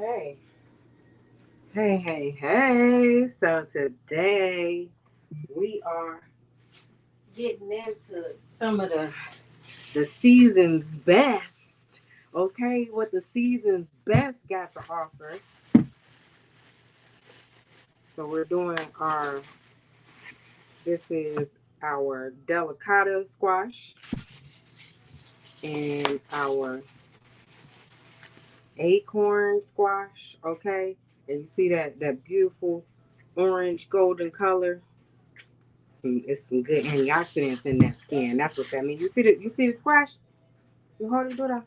Okay. Hey. So today we are getting into some of the season's best. Okay, what the season's best got to offer. So we're doing this is our Delicata Squash and our acorn squash. Okay, and you see that beautiful orange golden color. It's some good antioxidants in that skin. That's what that means. You see the squash? You hold it, do that.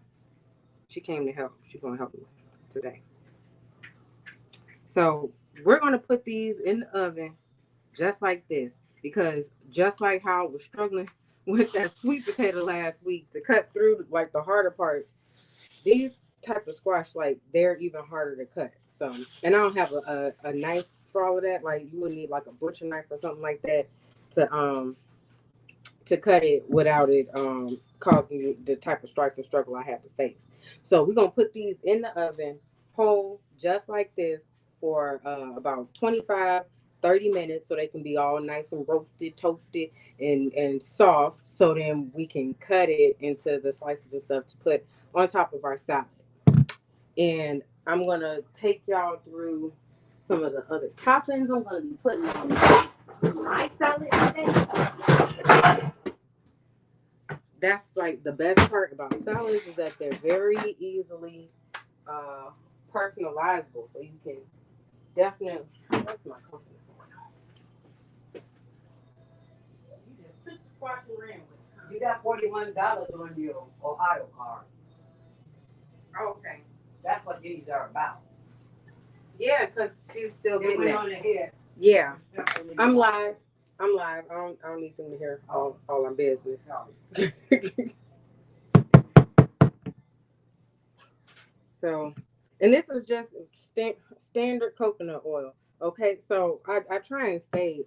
She came to help. She's gonna help me today. So we're gonna put these in the oven just like this, because just like how I was struggling with that sweet potato last week to cut through like the harder parts, these type of squash, like, they're even harder to cut. So, and I don't have a knife for all of that. Like, you would need like a butcher knife or something like that to cut it without it causing you the type of strife and struggle I have to face. So we're gonna put these in the oven whole, just like this, for about 25-30 minutes, so they can be all nice and roasted, toasted, and soft. So then we can cut it into the slices and stuff to put on top of our salad. And I'm gonna take y'all through some of the other toppings I'm gonna be putting on my salad today. That's like the best part about salads, is that they're very easily uh, personalizable. So you can definitely. What's my company going on? You just took the squash and ran with it. You got $41 on your Ohio card. Oh, okay. That's what these are about. Yeah, because she's still It getting went that. on ahead. Yeah, I'm live. I'm live. I don't need them to hear all our business. So, and this is just standard coconut oil. Okay, so I try and stay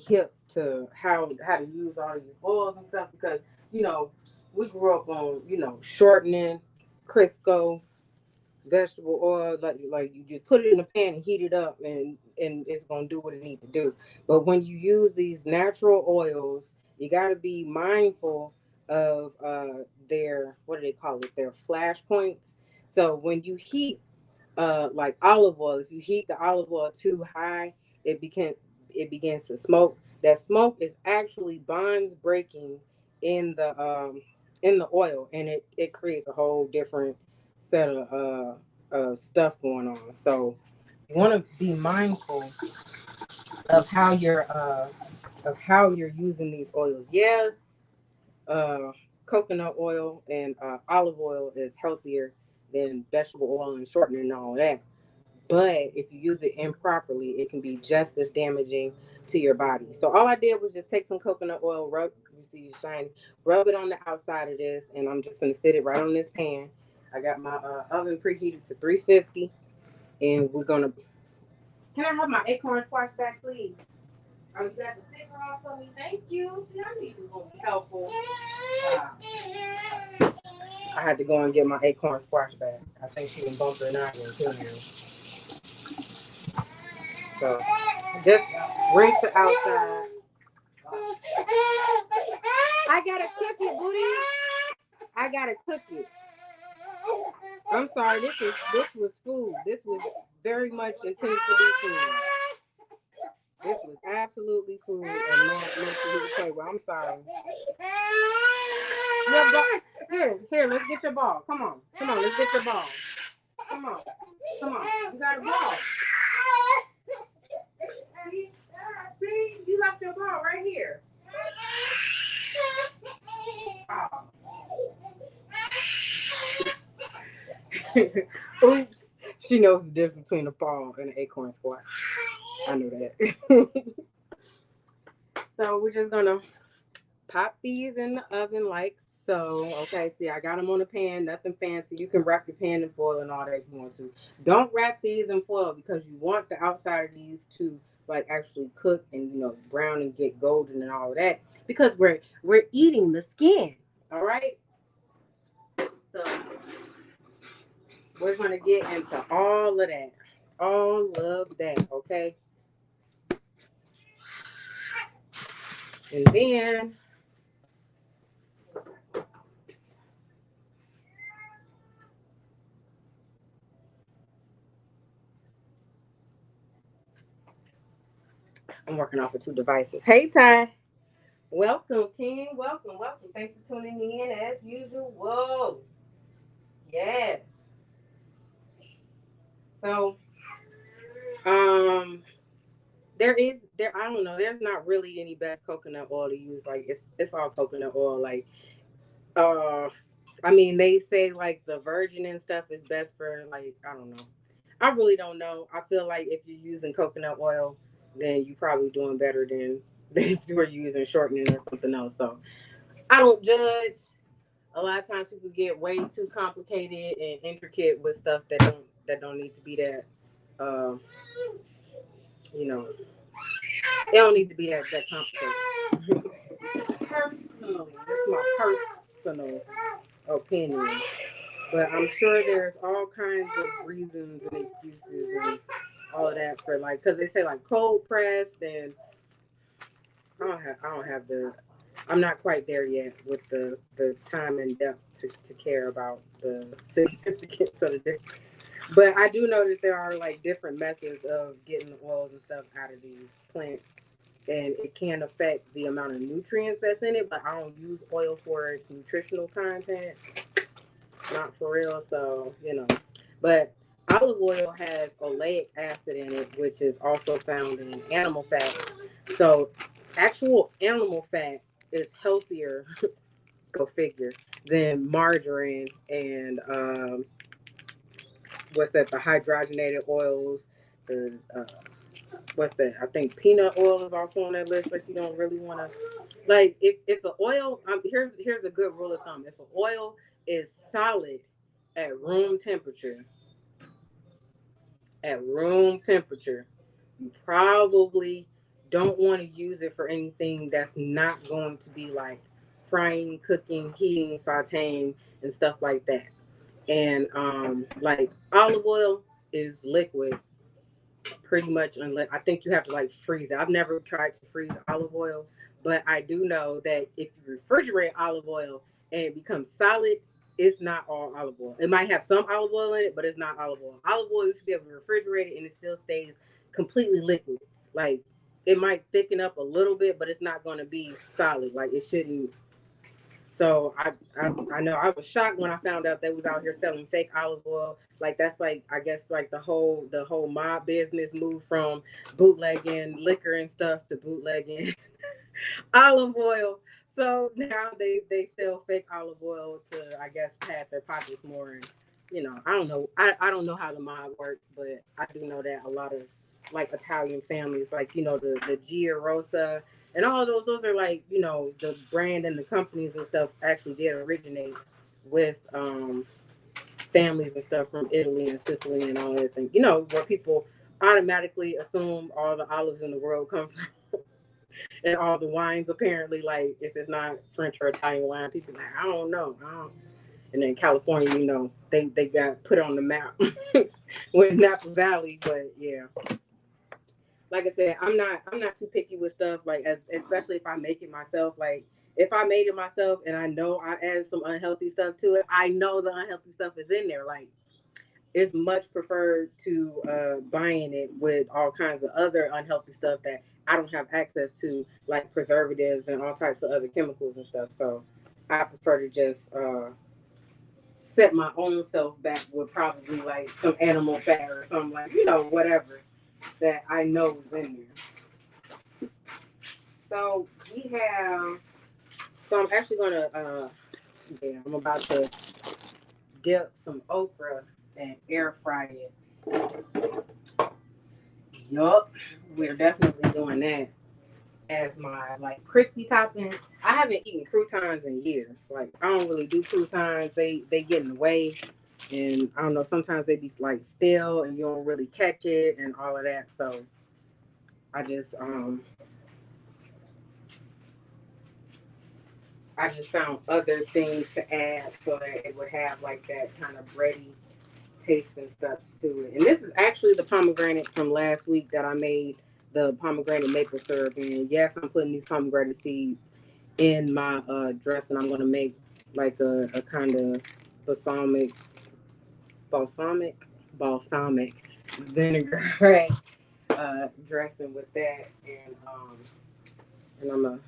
hip to how to use all these oils and stuff, because you know we grew up on shortening, Crisco, vegetable oil, like you just put it in a pan and heat it up, and it's gonna do what it needs to do. But when you use these natural oils, you got to be mindful of their, what do they call it, their flash points. So when you heat like olive oil, if you heat the olive oil too high, it begins to smoke. That smoke is actually bonds breaking in the oil, and it creates a whole different set of stuff going on. So you want to be mindful of how you're using these oils. Yeah, uh, coconut oil and olive oil is healthier than vegetable oil and shortening and all that. But if you use it improperly, it can be just as damaging to your body. So all I did was just take some coconut oil, you see it shiny, rub it on the outside of this, and I'm just gonna sit it right on this pan. I got my oven preheated to 350, and we're gonna. Can I have my acorn squash back, please? Oh, you got the sticker off for me? Thank you. See, I need to go be helpful. I had to go and get my acorn squash back. I think she can bump her out in too now. So just rinse the outside. I gotta cook it, booty. I gotta cook it. I'm sorry. This was food. This was very much intended to be food. This was absolutely food and not meant to be played with. I'm sorry. Here, let's get your ball. Come on, let's get your ball. Come on, you got a ball. See, you left your ball right here. Oh. Oops. She knows the difference between a ball and an acorn squash. I know that. So we're just gonna pop these in the oven like so. Okay, see, I got them on the pan, nothing fancy. You can wrap your pan in foil and all that if you want to. Don't wrap these in foil, because you want the outside of these to like actually cook and brown and get golden and all of that, because we're eating the skin. All right. So We're gonna get into all of that. All of that, okay? And then I'm working off of two devices. Hey Ty. Welcome, King. Welcome, welcome. Thanks for tuning in as usual. Whoa. Yes. So, um, there I don't know, there's not really any best coconut oil to use. Like it's all coconut oil. Like uh I mean they say like the virgin and stuff is best for like I don't know. I really don't know. I feel like if you're using coconut oil, then you're probably doing better than if you were using shortening or something else. So I don't judge. A lot of times people get way too complicated and intricate with stuff that don't need to be that uh, you know, it don't need to be that complicated. Personally, that's my personal opinion. But I'm sure there's all kinds of reasons and excuses and all of that for like, because they say like cold pressed and I don't have the I'm not quite there yet with the time and depth to care about the significance of the difference. But I do know that there are like different methods of getting the oils and stuff out of these plants, and it can affect the amount of nutrients that's in it. But I don't use oil for its nutritional content, not for real. So but olive oil has oleic acid in it, which is also found in animal fat. So actual animal fat is healthier, go figure, than margarine and what's that? The hydrogenated oils, the what's that? I think peanut oil is also on that list. Like you don't really want to like if the oil. Here's a good rule of thumb. If the oil is solid at room temperature, you probably don't want to use it for anything that's not going to be like frying, cooking, heating, sauteing, and stuff like that. And like olive oil is liquid pretty much unless I think you have to like freeze it. I've never tried to freeze olive oil, but I do know that if you refrigerate olive oil and it becomes solid, it's not all olive oil. It might have some olive oil in it, but it's not olive oil. Olive oil you should be able to refrigerate it and it still stays completely liquid. Like it might thicken up a little bit, but it's not going to be solid. Like it shouldn't. So I know I was shocked when I found out they was out here selling fake olive oil. Like that's like I guess like the whole mob business moved from bootlegging liquor and stuff to bootlegging olive oil. So now they sell fake olive oil to I guess pad their pockets more. And I don't know. I don't know how the mob works, but I do know that a lot of like Italian families, like the Gia Rosa and all those are like the brand and the companies and stuff actually did originate with families and stuff from Italy and Sicily and all that thing. Where people automatically assume all the olives in the world come from and all the wines apparently like if it's not French or Italian wine, people like I don't know. I don't. And then California, they got put on the map with Napa Valley, but yeah, like I said, I'm not too picky with stuff. Like especially if I make it myself. Like if I made it myself and I know I added some unhealthy stuff to it, I know the unhealthy stuff is in there. Like it's much preferred to buying it with all kinds of other unhealthy stuff that I don't have access to, like preservatives and all types of other chemicals and stuff. So I prefer to just set my own self back with probably like some animal fat or something like whatever that I know is in there. So we have. So I'm actually gonna. Yeah, I'm about to dip some okra and air fry it. Yup, we're definitely doing that as my like crispy topping. I haven't eaten croutons in years. Like I don't really do croutons. They get in the way, and I don't know. Sometimes they be like stale, and you don't really catch it, and all of that. So I just found other things to add so that it would have like that kind of bready taste and stuff to it. And this is actually the pomegranate from last week that I made the pomegranate maple syrup in. Yes, I'm putting these pomegranate seeds in my dressing. I'm gonna make like a kind of balsamic balsamic vinaigrette dressing with that, and I'm gonna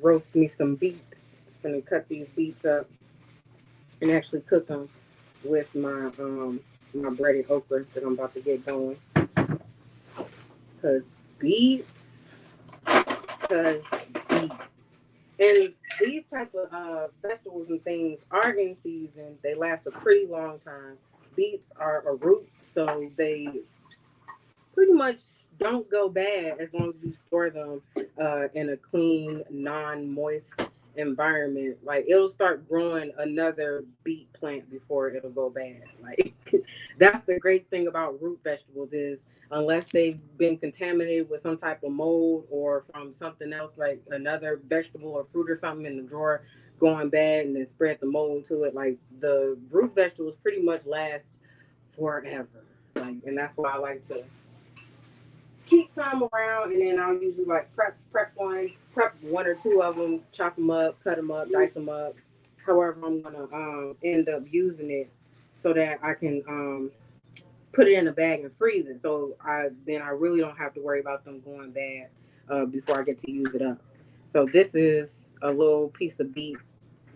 roast me some beets. I'm gonna cut these beets up and actually cook them with my breaded okra that I'm about to get going. Cause beets, cause beets. And these type of vegetables and things are in season. They last a pretty long time. Beets are a root, so they pretty much don't go bad as long as you store them in a clean, non-moist environment. Like it'll start growing another beet plant before it'll go bad. Like that's the great thing about root vegetables is unless they've been contaminated with some type of mold or from something else like another vegetable or fruit or something in the drawer going bad and then spread the mold to it. Like the root vegetables pretty much last forever. Like, and that's why I like to keep some around, and then I'll usually like prep one or two of them, chop them up, cut them up, dice them up, however I'm gonna end up using it, so that I can put it in a bag and freeze it. So I really don't have to worry about them going bad before I get to use it up. So this is a little piece of beef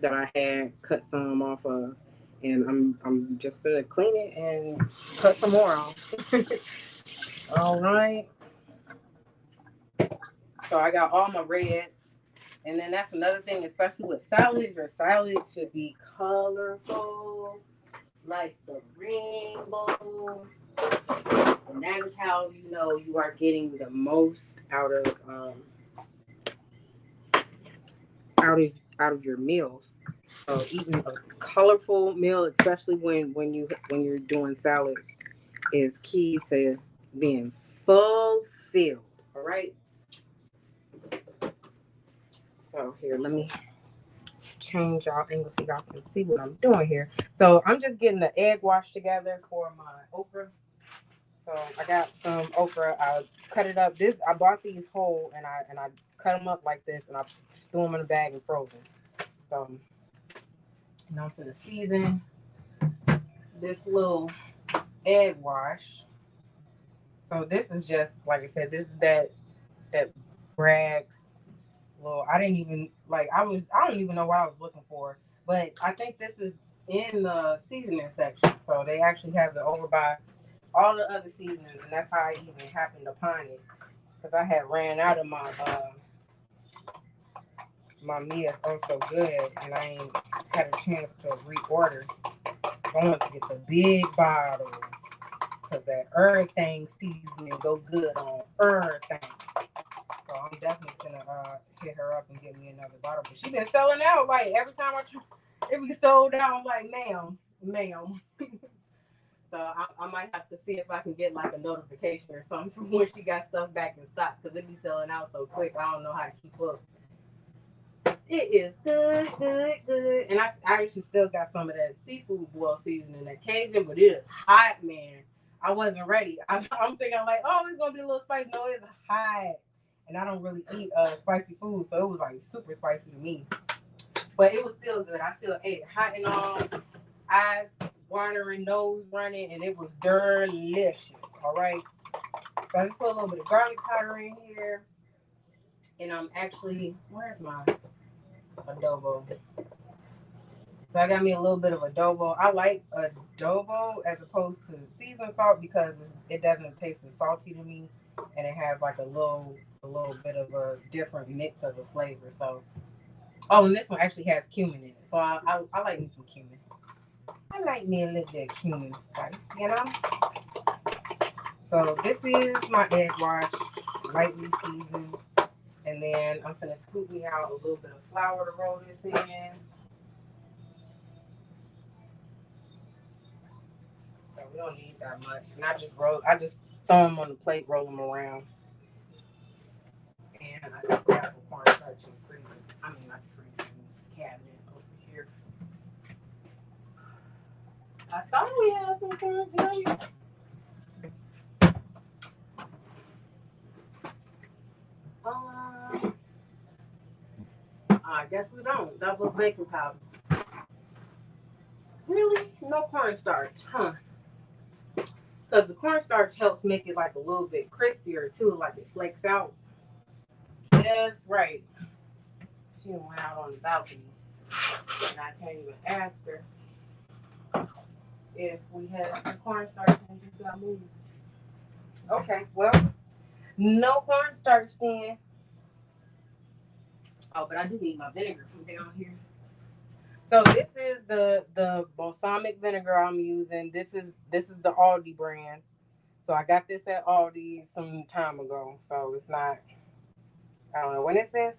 that I had cut some off of, and I'm just gonna clean it and cut some more off. All right. So I got all my reds. And then that's another thing, especially with salads. Your salads should be colorful, like the rainbow. And that is how you know you are getting the most out of your meals. So eating a colorful meal, especially when you're doing salads, is key to being fulfilled. All right. So here, let me change y'all angle so y'all can see what I'm doing here. So I'm just getting the egg wash together for my okra. So I got some okra. I cut it up. I bought these whole and I cut them up like this and I just threw them in a bag and froze them. So now I'm gonna season this little egg wash. So this is just like I said. This is that Bragg's. Well, I didn't even like. I don't even know what I was looking for, but I think this is in the seasoning section. So they actually have it over by all the other seasonings, and that's how I even happened upon it because I had ran out of my Mia's Oh So Good, and I ain't had a chance to reorder. So I wanted to get the big bottle because that everything seasoning go good on everything. So I'm definitely gonna hit her up and get me another bottle. But she been selling out. Like every time I try, it be sold out. I'm like, ma'am. So I might have to see if I can get like a notification or something from when she got stuff back in stock because it be selling out so quick. I don't know how to keep up. It is good. And I actually still got some of that seafood boil seasoning, that Cajun, but it is hot, man. I wasn't ready. I'm thinking like, oh, it's gonna be a little spicy. No, it's hot. And I don't really eat spicy food, so it was like super spicy to me. But it was still good. I still ate it hot and all, eyes watering, nose running, and it was delicious. All right. So I just put a little bit of garlic powder in here, and I'm actually where's my adobo? So I got me a little bit of adobo. I like adobo as opposed to seasoned salt because it doesn't taste as salty to me, and it has like a little bit of a different mix of the flavor. So, oh, and this one actually has cumin in it, so I like me some cumin. I like me a little bit of cumin spice, you know. So this is my egg wash, lightly seasoned, and then I'm gonna scoop me out a little bit of flour to roll this in. So we don't need that much. And I just throw them on the plate, roll them around. And I just grab a cornstarch in the freezer. I mean, not the freezer, the cabinet over here. I thought we have some corn? I guess we don't. That was baking powder. Really? No cornstarch, huh? Because the cornstarch helps make it like a little bit crispier too, like it flakes out. That's right. She went out on the balcony, and I can't even ask her if we had some cornstarch and just got moved. Okay, well, no cornstarch then. Oh, but I do need my vinegar from down here. So this is the balsamic vinegar I'm using. This is the Aldi brand. So I got this at Aldi some time ago. So it's not. I don't know when is this.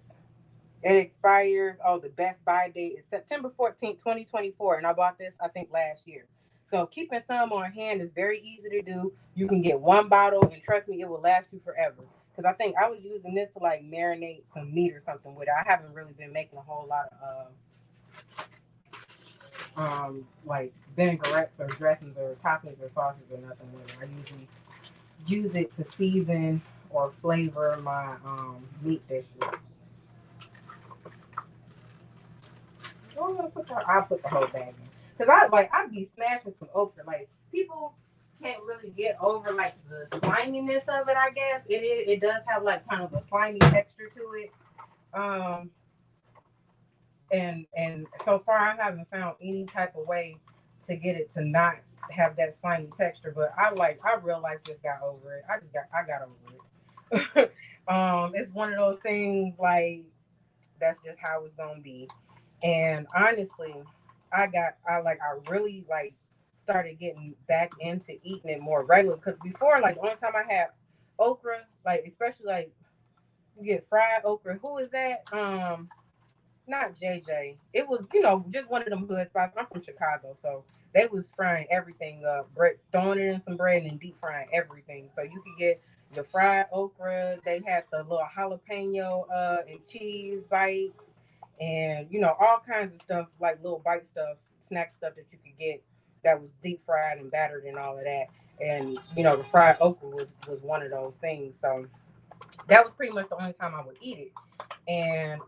It expires. Oh, the best buy date is September 14th, 2024. And I bought this, I think, last year. So keeping some on hand is very easy to do. You can get one bottle, and trust me, it will last you forever. Because I think I was using this to like marinate some meat or something with it. I haven't really been making a whole lot of like vinaigrettes or dressings or toppings or sauces or nothing with it. I usually use it to season or flavor my meat dishes. I'll put the whole bag in. Cause I'd be smashing some okra. Like people can't really get over like the sliminess of it. I guess it does have like kind of a slimy texture to it. Um, and so far I haven't found any type of way to get it to not have that slimy texture. But I real life just got over it. I got over it. It's one of those things like that's just how it's gonna be. And honestly, I really like started getting back into eating it more regular because before like the only time I had okra, like especially like you get fried okra. Who is that? Not JJ. It was, just one of them hood spots. I'm from Chicago, so they was frying everything up, throwing it in some bread and deep frying everything. So you could get the fried okra. They had the little jalapeno and cheese bites, and all kinds of stuff like little bite stuff, snack stuff that you could get that was deep fried and battered and all of that. And the fried okra was one of those things. So that was pretty much the only time I would eat it. And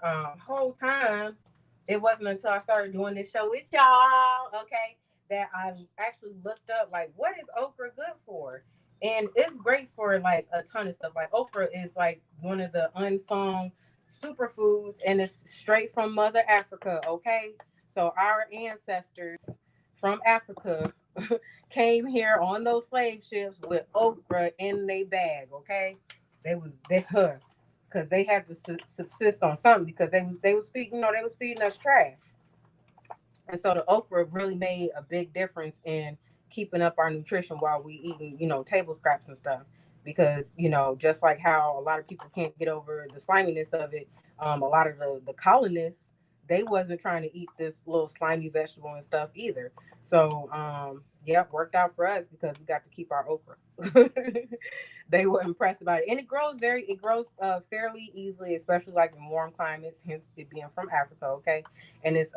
whole time, it wasn't until I started doing this show with y'all, okay, that I actually looked up like what is okra good for. And it's great for like a ton of stuff. Like okra is like one of the unsung superfoods, and it's straight from Mother Africa, okay? So our ancestors from Africa came here on those slave ships with okra in their bag, okay? They because they had to subsist on something because they was feeding they was feeding us trash, and so the okra really made a big difference in keeping up our nutrition while we eating table scraps and stuff. Because just like how a lot of people can't get over the sliminess of it, a lot of the colonists, they wasn't trying to eat this little slimy vegetable and stuff either. So yeah, it worked out for us because we got to keep our okra. They were impressed about it, and it grows fairly easily, especially like in warm climates, hence it being from Africa. Okay, and it's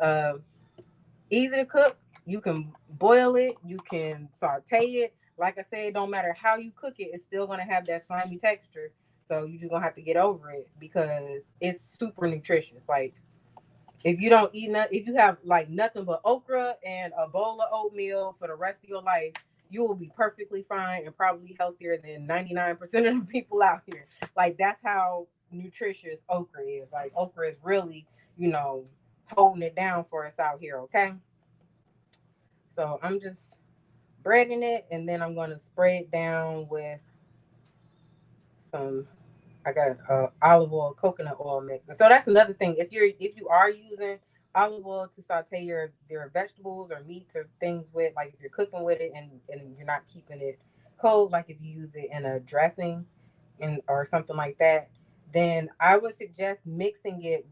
easy to cook. You can boil it, you can saute it. Like I said, it don't matter how you cook it, it's still gonna have that slimy texture. So you just gonna have to get over it because it's super nutritious. Like if you don't eat nothing, if you have like nothing but okra and a bowl of oatmeal for the rest of your life, you will be perfectly fine and probably healthier than 99% of the people out here. Like that's how nutritious okra is. Like okra is really, holding it down for us out here, okay? So I'm just breading it, and then I'm gonna spray it down with some. I got olive oil, coconut oil mix. And so that's another thing. If you are using olive oil to saute your vegetables or meats or things with, like if you're cooking with it and you're not keeping it cold, like if you use it in a dressing and or something like that, then I would suggest mixing it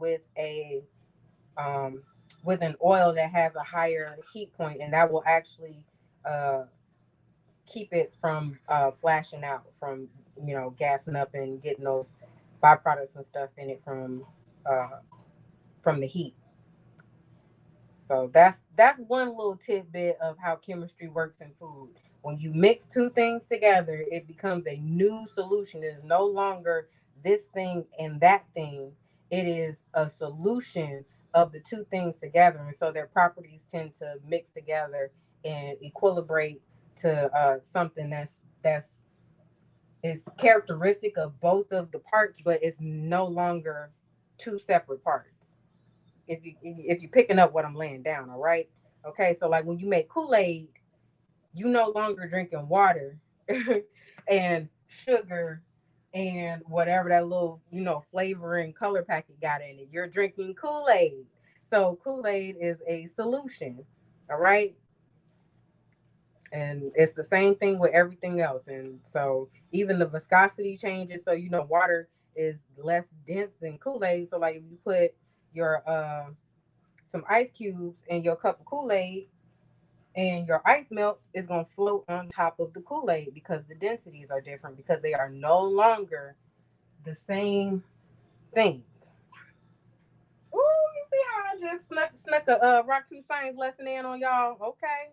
um, with an oil that has a higher heat point, and that will actually uh, keep it from flashing out, from gassing up and getting those byproducts and stuff in it uh, from the heat. So that's one little tidbit of how chemistry works in food. When you mix two things together, it becomes a new solution. It is no longer this thing and that thing. It is a solution of the two things together, and so their properties tend to mix together and equilibrate to something that's is characteristic of both of the parts, but it's no longer two separate parts. If you're picking up what I'm laying down, all right. Okay, so like when you make Kool-Aid, you no longer drinking water and sugar and whatever that little flavoring color packet got in it. You're drinking Kool-Aid. So Kool-Aid is a solution, all right. And it's the same thing with everything else. And so even the viscosity changes. So water is less dense than Kool-Aid. So like if you put your some ice cubes in your cup of Kool-Aid and your ice melts, is going to float on top of the Kool-Aid because the densities are different, because they are no longer the same thing. Ooh, you see how I just snuck a RockTrue science lesson in on y'all? Okay.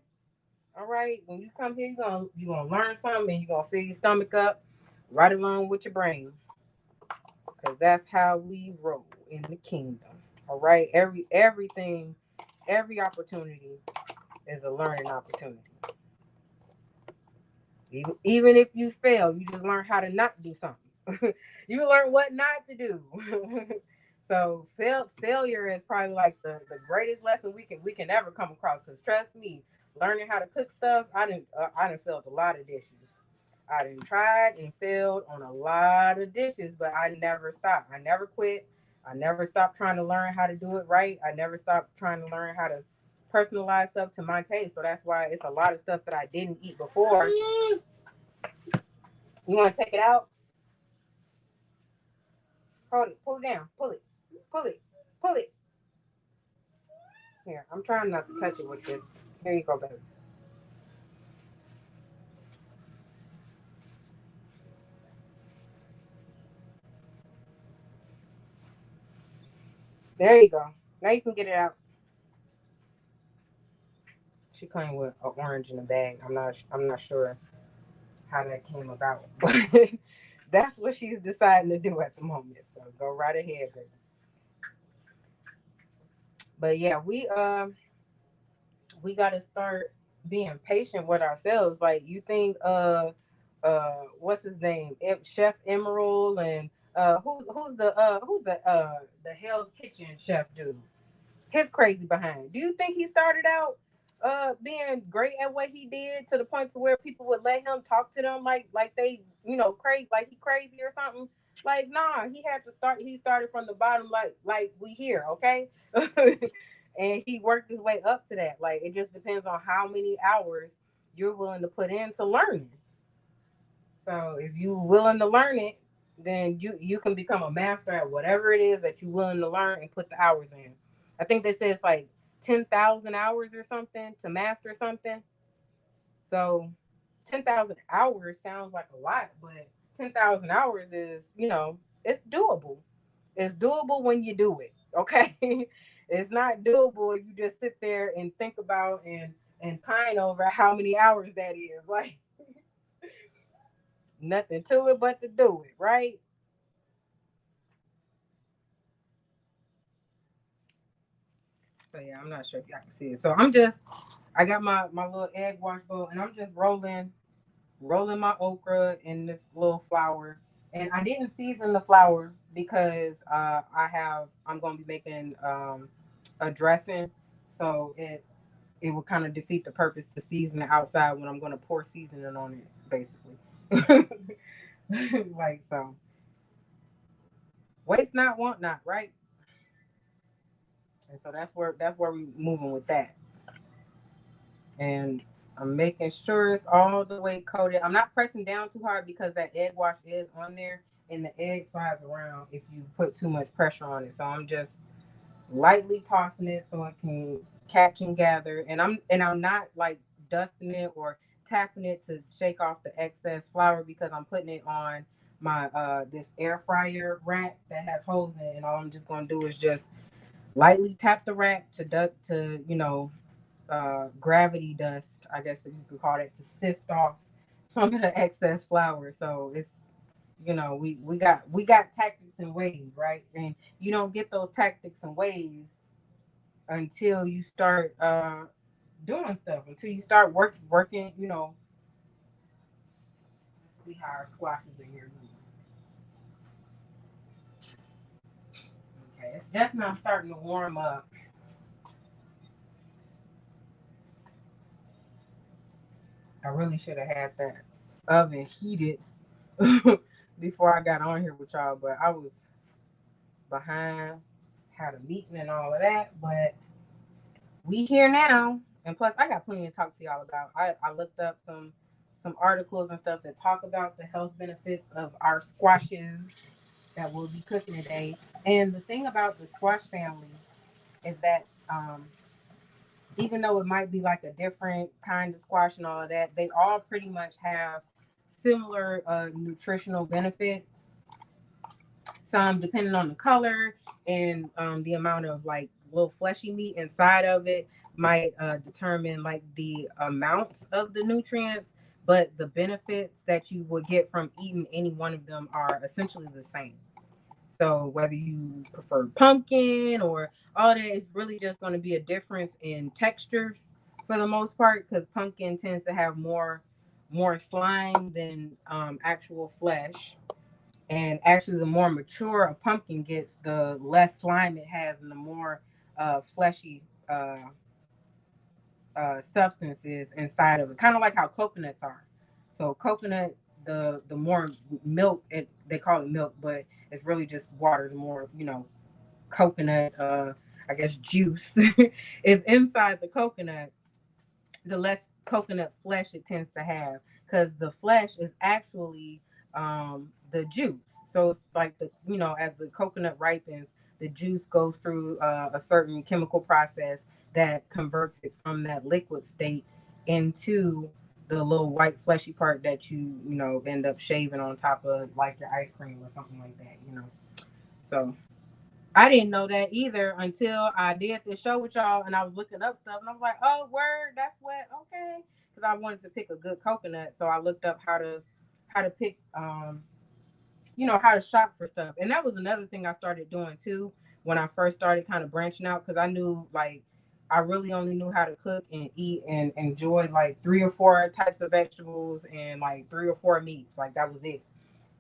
All right. When you come here, you're gonna learn something, and you're gonna fill your stomach up right along with your brain. Because that's how we roll in the kingdom. All right. Everything, every opportunity is a learning opportunity. Even if you fail, you just learn how to not do something. You learn what not to do. So failure is probably like the greatest lesson we can ever come across. Because trust me, learning how to cook stuff, I didn't failed a lot of dishes. I didn't tried and failed on a lot of dishes, but I never stopped. I never quit. I never stopped trying to learn how to do it right. I never stopped trying to learn how to personalize stuff to my taste. So that's why it's a lot of stuff that I didn't eat before. You want to take it out? Hold it. Pull it down. Pull it. Pull it. Pull it. Here. I'm trying not to touch it with this. Here you go, baby. There you go. Now you can get it out. She came with an orange in a bag. I'm not sure how that came about, but that's what she's deciding to do at the moment. So go right ahead, baby. But yeah, we got to start being patient with ourselves. Like you think what's his name, Chef Emerald, and who's the Hell's Kitchen chef dude, his crazy behind. Do you think he started out being great at what he did to the point to where people would let him talk to them like they crazy, like he crazy or something? Like nah, he started from the bottom, like we here, okay. And he worked his way up to that. Like it just depends on how many hours you're willing to put into learning. So if you're willing to learn it, then you can become a master at whatever it is that you're willing to learn and put the hours in. I think they say it's like 10,000 hours or something to master something. So 10,000 hours sounds like a lot, but 10,000 hours is, it's doable. It's doable when you do it. Okay. It's not doable if you just sit there and think about and pine over how many hours that is. Like nothing to it but to do it, right? So yeah, I'm not sure if y'all can see it. So I got my little egg wash bowl, and I'm just rolling my okra in this little flour. And I didn't season the flour because I'm gonna be making a dressing, so it will kind of defeat the purpose to season it outside when I'm gonna pour seasoning on it, basically. Like so, waste not, want not, right? And so that's where we moving with that. And I'm making sure it's all the way coated. I'm not pressing down too hard because that egg wash is on there and the egg slides around if you put too much pressure on it. So I'm just lightly tossing it so it can catch and gather. And I'm not like dusting it or tapping it to shake off the excess flour because I'm putting it on my this air fryer rack that has holes in it. And all I'm just gonna do is just lightly tap the rack gravity dust, I guess that you could call it, to sift off some of the excess flour. So it's, we got tactics and ways, right? And you don't get those tactics and ways until you start doing stuff, until you start working. Let's see how our squashes are here. Okay, it's just now starting to warm up. I really should have had that oven heated before I got on here with y'all, but I was behind, had a meeting and all of that. But we here now, and plus I got plenty to talk to y'all about. I looked up some articles and stuff that talk about the health benefits of our squashes that we'll be cooking today. And the thing about the squash family is that even though it might be like a different kind of squash and all of that, they all pretty much have similar nutritional benefits. Some depending on the color and the amount of like little fleshy meat inside of it might determine like the amounts of the nutrients, but the benefits that you would get from eating any one of them are essentially the same. So whether you prefer pumpkin or all that, it's really just going to be a difference in textures for the most part, because pumpkin tends to have more slime than actual flesh. And actually, the more mature a pumpkin gets, the less slime it has, and the more fleshy substances inside of it. Kind of like how coconuts are. So coconut, the more milk they call it milk, but it's really just water. The more coconut, I guess juice is inside the coconut, the less coconut flesh it tends to have, because the flesh is actually the juice. So it's like as the coconut ripens, the juice goes through a certain chemical process that converts it from that liquid state into the little white fleshy part that you end up shaving on top of like your ice cream or something like that. So I didn't know that either until I did this show with y'all and I was looking up stuff and I was like, oh, word, that's what, okay. Because I wanted to pick a good coconut. So I looked up how to pick, how to shop for stuff. And that was another thing I started doing too when I first started kind of branching out, because I knew like I really only knew how to cook and eat and enjoy like three or four types of vegetables and like three or four meats. Like that was it.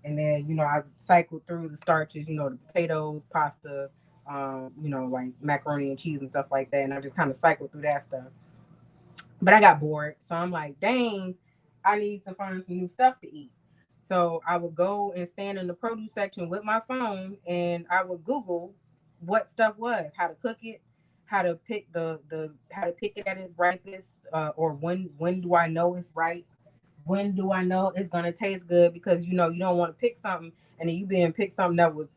And then I cycled through the starches, the potatoes, pasta, like macaroni and cheese and stuff like that. And I just kind of cycled through that stuff. But I got bored, so I'm like, dang, I need to find some new stuff to eat. So I would go and stand in the produce section with my phone, and I would Google what stuff was, how to cook it, how to pick how to pick it at its ripest, or when do I know it's ripe, when do I know it's gonna taste good? Because you don't want to pick something and then you been pick something that was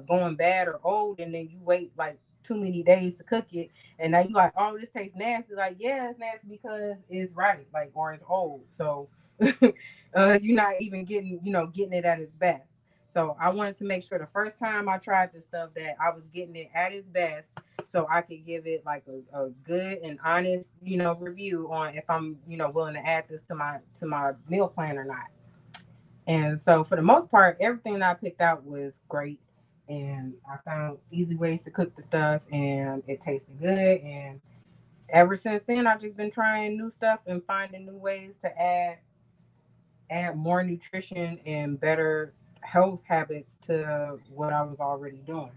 going bad or old, and then you wait like too many days to cook it, and now you like, oh, this tastes nasty. Like, yeah, it's nasty because it's right, like, or it's old. So you're not even getting it at its best. So I wanted to make sure the first time I tried this stuff that I was getting it at its best, so I could give it like a good and honest, review on if I'm, willing to add this to my meal plan or not. And so for the most part, everything that I picked out was great. And I found easy ways to cook the stuff and it tasted good. And ever since then I've just been trying new stuff and finding new ways to add more nutrition and better health habits to what I was already doing.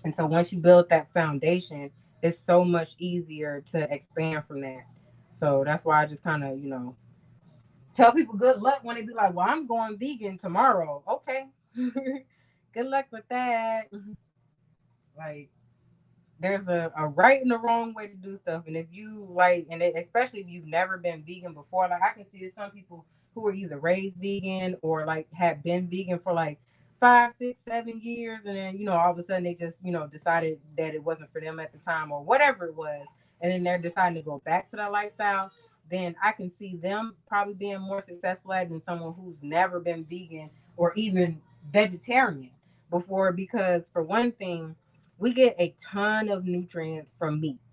And so once you build that foundation, it's so much easier to expand from that. So that's why I just kind of, tell people good luck when they be like, well, I'm going vegan tomorrow. Okay. Good luck with that. Like, there's a right and a wrong way to do stuff. And if you like, especially if you've never been vegan before, like I can see some people who were either raised vegan or like had been vegan for like 5, 6, 7 years, and then all of a sudden they just decided that it wasn't for them at the time or whatever it was, and then they're deciding to go back to that lifestyle. Then I can see them probably being more successful at it than someone who's never been vegan or even vegetarian before, because for one thing, we get a ton of nutrients from meats.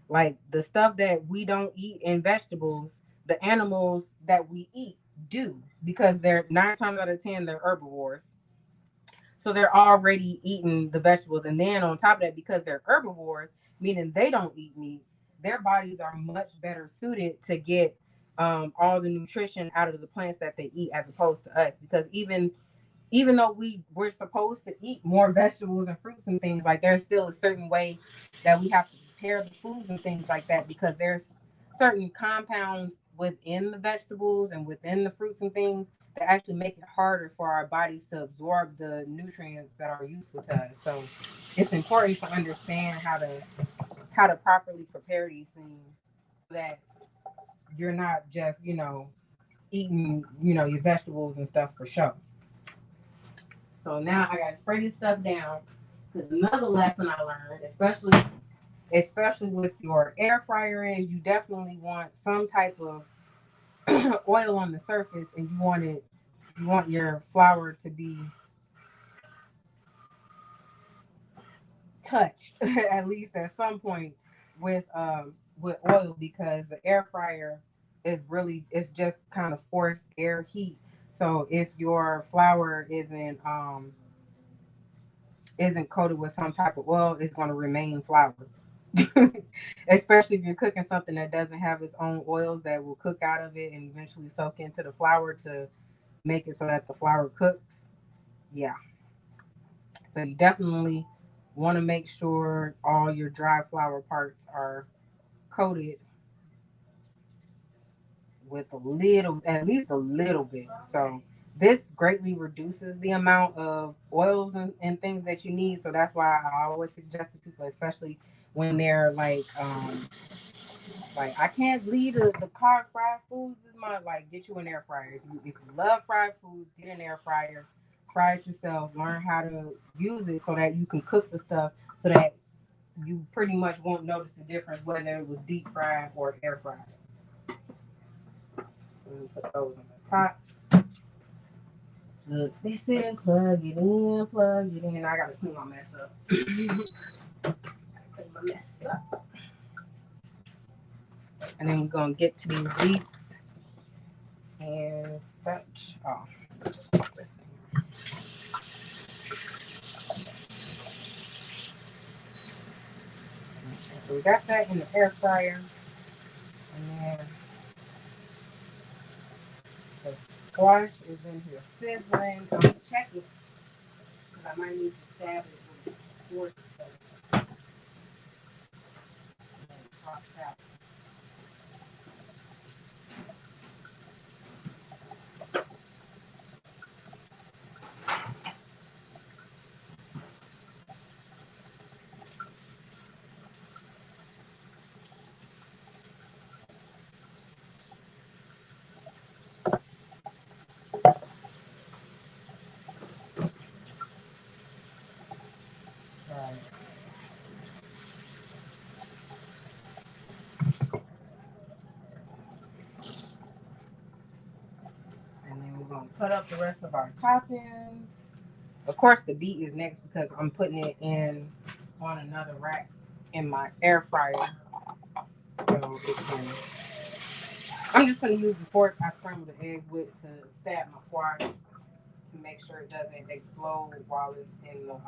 Like the stuff that we don't eat in vegetables, the animals that we eat do, because they're 9 times out of 10 they're herbivores. So they're already eating the vegetables. And then on top of that, because they're herbivores, meaning they don't eat meat, their bodies are much better suited to get all the nutrition out of the plants that they eat as opposed to us. Because even though we're supposed to eat more vegetables and fruits and things, like there's still a certain way that we have to prepare the foods and things like that, because there's certain compounds within the vegetables and within the fruits and things that actually make it harder for our bodies to absorb the nutrients that are useful to us. So it's important to understand how to properly prepare these things so that you're not just eating your vegetables and stuff for show. So now I gotta spray this stuff down. Because another lesson I learned, especially with your air fryer, is you definitely want some type of oil on the surface, and you want your flour to be touched at least at some point with oil, because the air fryer it's just kind of forced air heat. So if your flour isn't coated with some type of oil, it's going to remain flour. Especially if you're cooking something that doesn't have its own oils that will cook out of it and eventually soak into the flour to make it so that the flour cooks. Yeah. So you definitely want to make sure all your dry flour parts are coated with at least a little bit. So this greatly reduces the amount of oils and things that you need. So that's why I always suggest to people, especially when they're like I can't leave the car fried foods is my like get you an air fryer. If you love fried foods, get an air fryer, fry it yourself, learn how to use it so that you can cook the stuff so that you pretty much won't notice the difference whether it was deep fried or air fried. So put those on the top. Look this in, plug it in, plug it in. I gotta clean my mess up. Clean my mess up. And then we're gonna get to these beets and such. Oh, so we got that in the air fryer, and then the squash is in here sizzling. I'm checking because I might need to stab it with a fork. Right. And then we're gonna put up the rest of our toppings. Of course, the beet is next because I'm putting it in on another rack in my air fryer. So it can. I'm just gonna use the fork I scrambled the eggs with to stab my squash to make sure it doesn't explode while it's in the.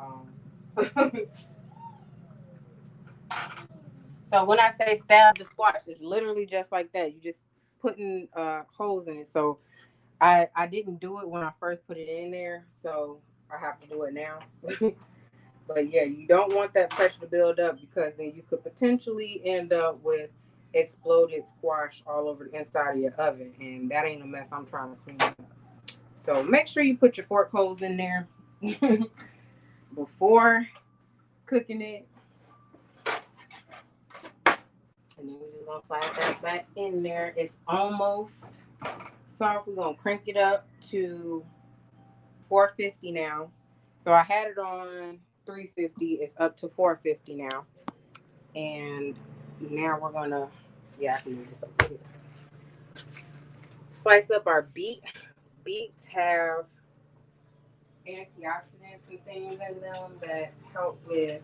So when I say stab the squash, it's literally just like that. You just putting holes in it. So I didn't do it when I first put it in there, so I have to do it now. But yeah, you don't want that pressure to build up because then you could potentially end up with exploded squash all over the inside of your oven, and that ain't a mess I'm trying to clean up. So make sure you put your fork holes in there before cooking it, and then we're just gonna slide that back in there. It's almost soft. We're gonna crank it up to 450 now. So I had it on 350. It's up to 450 now. And now we're gonna, yeah, I can move this over here. Slice up our beet. Beets have antioxidants and things in them that help with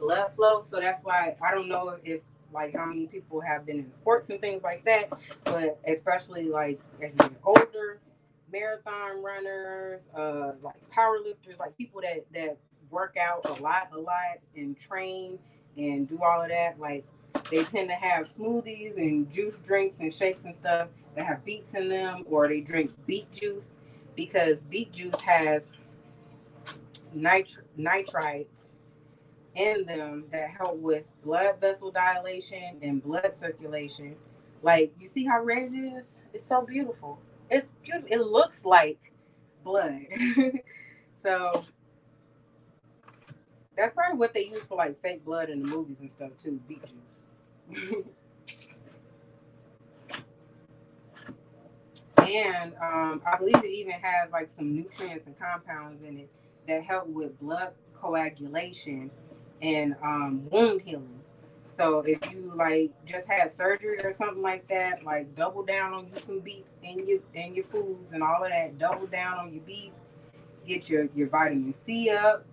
blood flow. So that's why I don't know if like how many people have been in sports and things like that, but especially like as you get older, marathon runners, like power lifters, like people that work out a lot and train and do all of that, like they tend to have smoothies and juice drinks and shakes and stuff that have beets in them, or they drink beet juice because beet juice has nitrites in them that help with blood vessel dilation and blood circulation. Like you see how red it is? It's so beautiful. It's beautiful. It looks like blood. So that's probably what they use for like fake blood in the movies and stuff too. Beet juice. And I believe it even has like some nutrients and compounds in it that help with blood coagulation and wound healing. So if you like just had surgery or something like that, like double down on you some beets in your foods and all of that. Double down on your beets. Get your vitamin C up.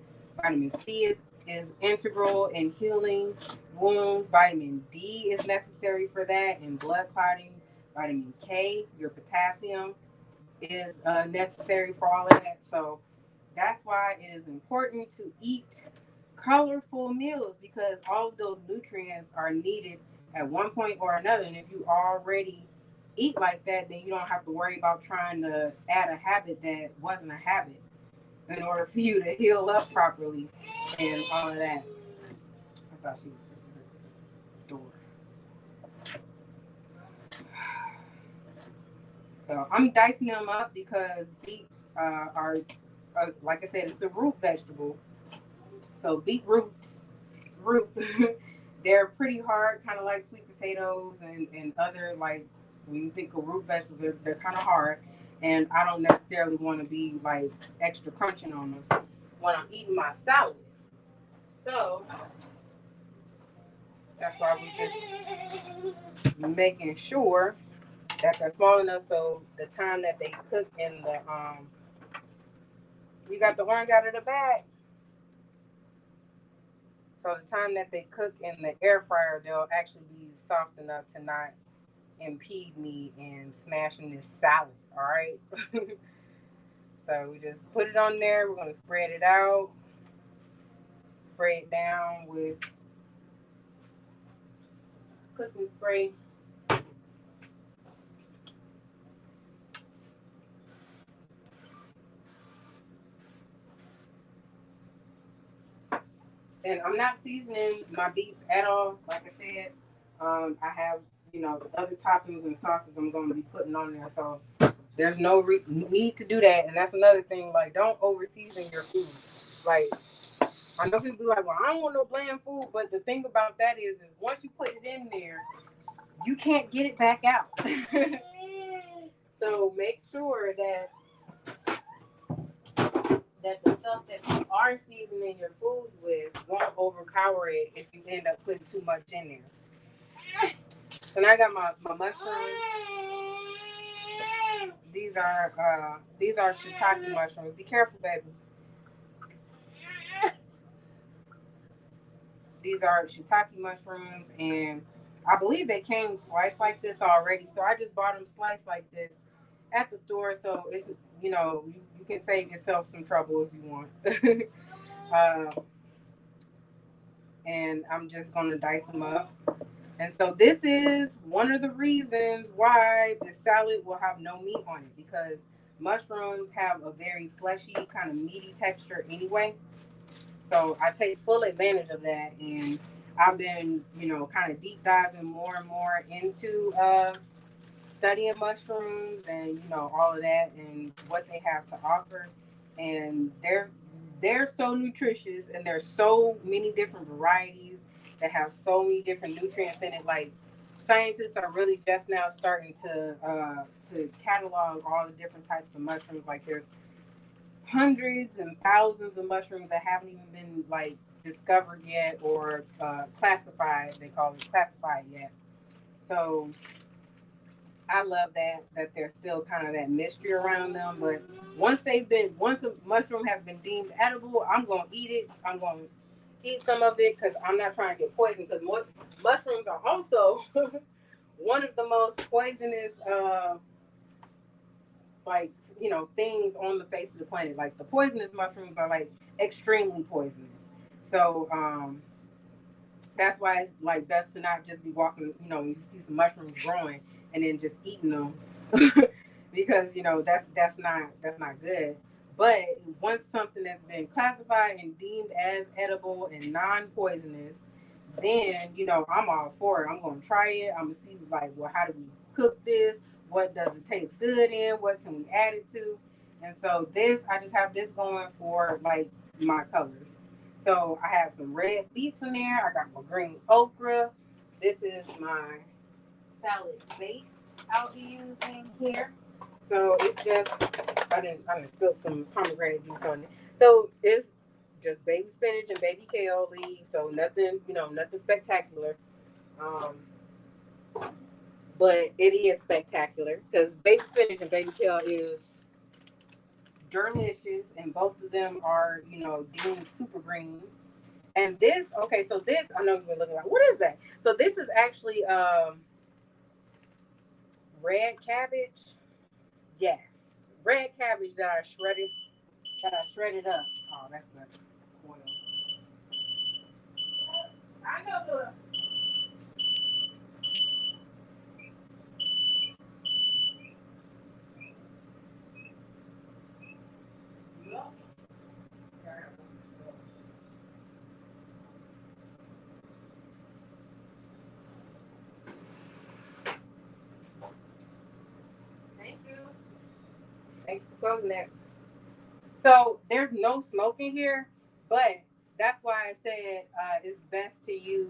Vitamin C is integral in healing wounds. Vitamin D is necessary for that and blood clotting. Vitamin K, your potassium is necessary for all of that. So that's why it is important to eat colorful meals because all of those nutrients are needed at one point or another. And if you already eat like that, then you don't have to worry about trying to add a habit that wasn't a habit in order for you to heal up properly and all of that. I thought she was at the door. So I'm dicing them up because beets are, like I said, it's the root vegetable. So beet root, they're pretty hard, kind of like sweet potatoes and other like when you think of root vegetables, they're kind of hard. And I don't necessarily want to be like extra crunching on them when I'm eating my salad. So that's why we just making sure that they're small enough so the time that they cook in the you got the orange out of the bag. So the time that they cook in the air fryer, they'll actually be soft enough to not impede me in smashing this salad. All right. So we just put it on there. We're gonna spread it out, spray it down with cooking spray. And I'm not seasoning my beets at all. Like I said, I have, other toppings and sauces I'm going to be putting on there. So there's no need to do that. And that's another thing. Like, don't over season your food. Like, I know people be like, well, I don't want no bland food. But the thing about that is once you put it in there, you can't get it back out. So make sure that the stuff that you are seasoning your food with won't overpower it if you end up putting too much in there. So now I got my mushrooms. These are shiitake mushrooms. Be careful, baby. These are shiitake mushrooms, and I believe they came sliced like this already. So I just bought them sliced like this at the store. So it's you can save yourself some trouble if you want. And I'm just gonna dice them up. And so this is one of the reasons why the salad will have no meat on it because mushrooms have a very fleshy, kind of meaty texture anyway. So I take full advantage of that, and I've been, kind of deep diving more and more into studying mushrooms and all of that and what they have to offer. And they're so nutritious, and there's so many different varieties that have so many different nutrients in it. Like scientists are really just now starting to catalog all the different types of mushrooms. Like there's hundreds and thousands of mushrooms that haven't even been like discovered yet or classified. They call it classified yet. So I love that there's still kind of that mystery around them. But once a mushroom has been deemed edible, I'm gonna eat it. I'm gonna eat some of it because I'm not trying to get poisoned. Because mushrooms are also one of the most poisonous, like things on the face of the planet. Like the poisonous mushrooms are like extremely poisonous. So that's why it's like best to not just be walking. When you see some mushrooms growing and then just eating them, because that's not good. But once something has been classified and deemed as edible and non-poisonous, then I'm all for it. I'm gonna try it. I'm gonna see like, well, how do we cook this? What does it taste good in? What can we add it to? And so this, I just have this going for like my colors. So I have some red beets in there. I got my green okra. This is my salad base I'll be using here. So it's just I didn't spill some pomegranate juice on it. So it's just baby spinach and baby kale leaves. So nothing, nothing spectacular. Um, but it is spectacular because baby spinach and baby kale is delicious, and both of them are, deemed super greens. And this, okay, so this, I know you've been looking like, what is that? So this is actually red cabbage. Yes, red cabbage that I shredded up. Oh, that's not oil. I know the. Thank you. Thank you for closing that. So there's no smoke in here, but that's why I said it's best to use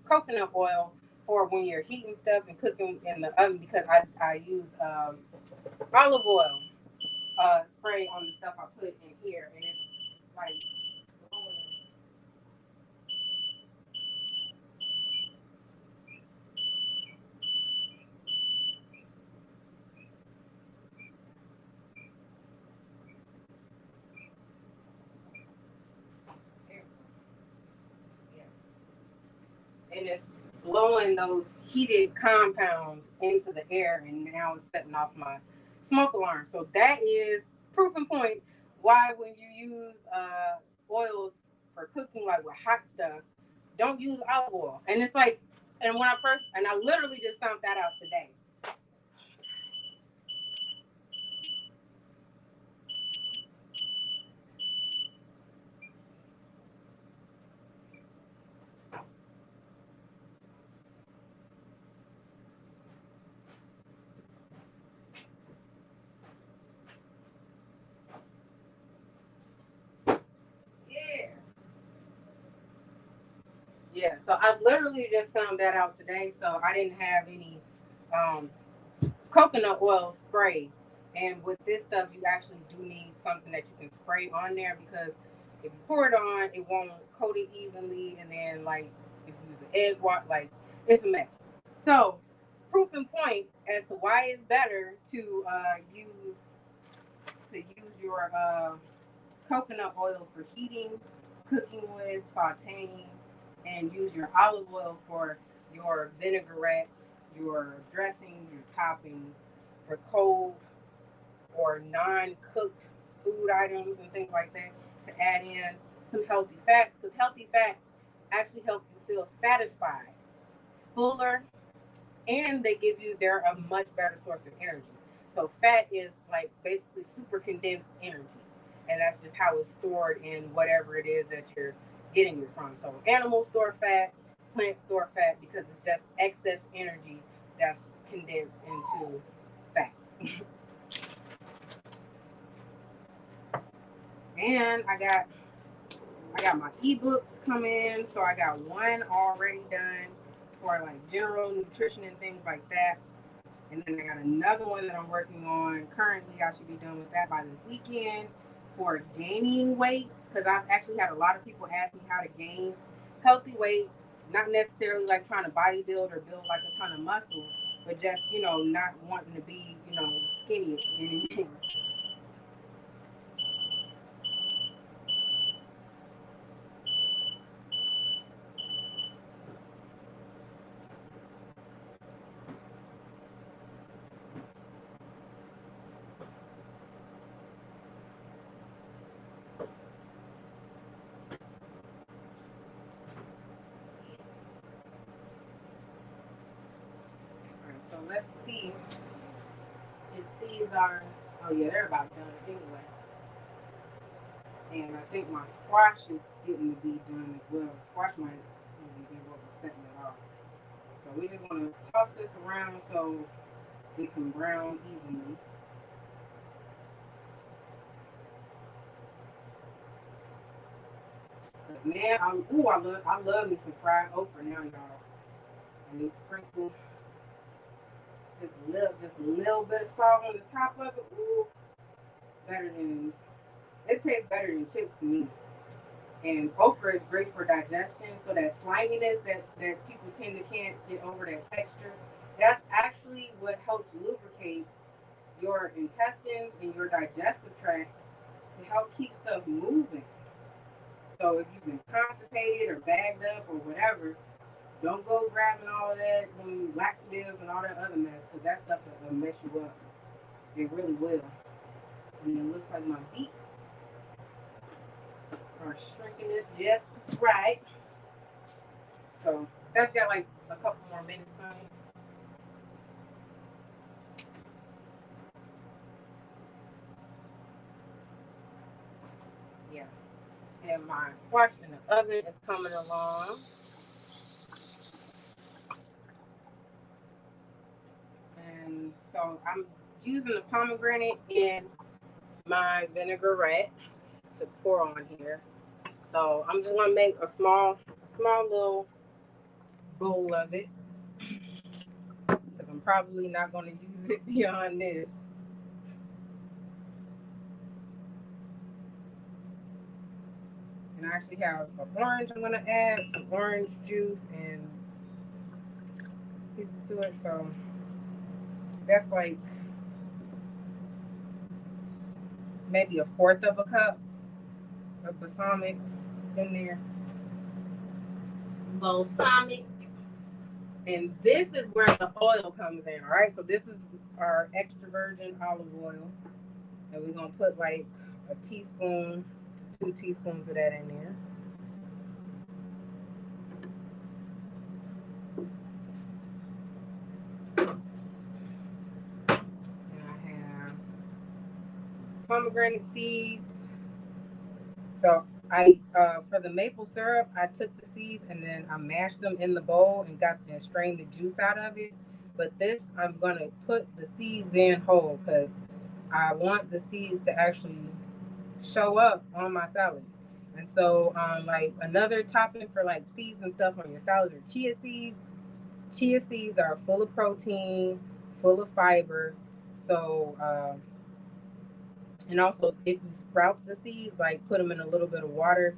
coconut oil for when you're heating stuff and cooking in the oven, because I use olive oil spray on the stuff I put in here, and it's like blowing. And it's blowing those heated compounds into the air, and now it's setting off my smoke alarm. So that is proof and point why when you use oils for cooking, like with hot stuff, don't use olive oil. And it's like, and when I literally just found that out today. Yeah. Yeah, so I literally just found that out today. So I didn't have any um, coconut oil spray. And with this stuff, you actually do need something that you can spray on there, because if you pour it on, it won't coat it evenly. And then, like, if you use an egg wash, like, it's a mess. So, proof and point as to why it's better to use your coconut oil for heating, cooking with, sauteing, and use your olive oil for your vinaigrettes, your dressing, your toppings, for cold or non-cooked food items and things like that, to add in some healthy fats, because healthy fats actually help you feel satisfied, fuller, and they're a much better source of energy. So fat is like basically super condensed energy, and that's just how it's stored in whatever it is that you're getting it from. So animal store fat, plant store fat, because it's just excess energy that's condensed into fat. And I got my ebooks coming, so I got one already done for like general nutrition and things like that. And then I got another one that I'm working on currently. I should be done with that by this weekend, for gaining weight, because I've actually had a lot of people ask me how to gain healthy weight, not necessarily like trying to bodybuild or build like a ton of muscle, but just, not wanting to be, skinny anymore. So let's see if these are, oh yeah, they're about done anyway. And I think my squash is getting to be done as well. Squash might even be what we're setting it off. So we're just going to toss this around so it can brown evenly. But man, I love me some fried okra now, y'all. And you sprinkle just a little bit of salt on the top of it. Ooh, it tastes better than chips to me. And okra is great for digestion. So that sliminess that people can't get over, that texture, that's actually what helps lubricate your intestines and your digestive tract to help keep stuff moving. So if you've been constipated or bagged up or whatever, don't go grabbing all of that, laxatives and all that other mess, because that stuff will mess you up. It really will. And it looks like my beets are shrinking it just right. So that's got like a couple more minutes on it. Yeah. And my squash in the oven is coming along. And so I'm using the pomegranate in my vinaigrette to pour on here. So I'm just gonna make a small little bowl of it because I'm probably not gonna use it beyond this. And I actually have an orange I'm gonna add, some orange juice and pieces to it. So that's like maybe a fourth of a cup of balsamic in there. Balsamic. And this is where the oil comes in, all right? So this is our extra virgin olive oil. And we're going to put like a teaspoon to 2 teaspoons of that in there. And I have pomegranate seeds. So for the maple syrup, I took the seeds and then I mashed them in the bowl and strained the juice out of it. But this, I'm going to put the seeds in whole because I want the seeds to actually show up on my salad. And so like another topping for like seeds and stuff on your salad are chia seeds. Chia seeds are full of protein, full of fiber. So and also if you sprout the seeds, like put them in a little bit of water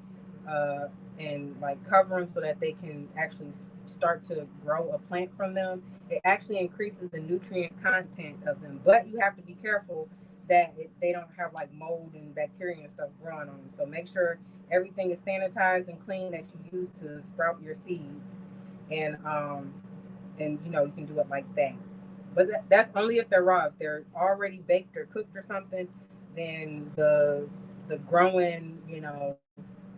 and like cover them so that they can actually start to grow a plant from them. It actually increases the nutrient content of them, but you have to be careful that they don't have like mold and bacteria and stuff growing on them. So make sure everything is sanitized and clean that you use to sprout your seeds, and you can do it like that. But that's only if they're raw. If they're already baked or cooked or something, then the growing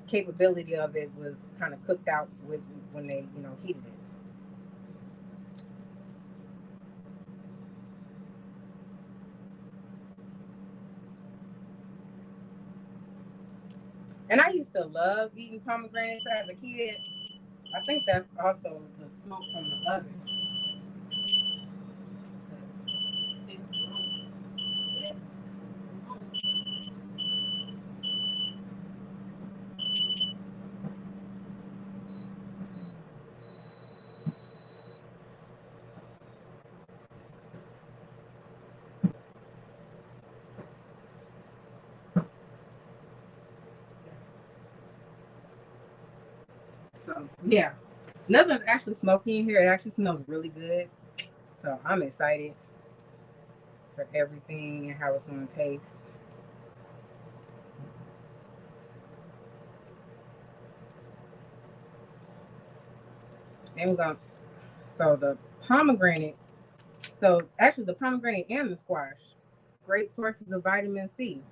capability of it was kind of cooked out with when they heated it. And I used to love eating pomegranates as a kid. I think that's also the smoke from the oven. So yeah, nothing's actually smoky in here. It actually smells really good. So I'm excited for everything and how it's going to taste. And we're going to, so the pomegranate, so actually the pomegranate and the squash, great sources of vitamin C.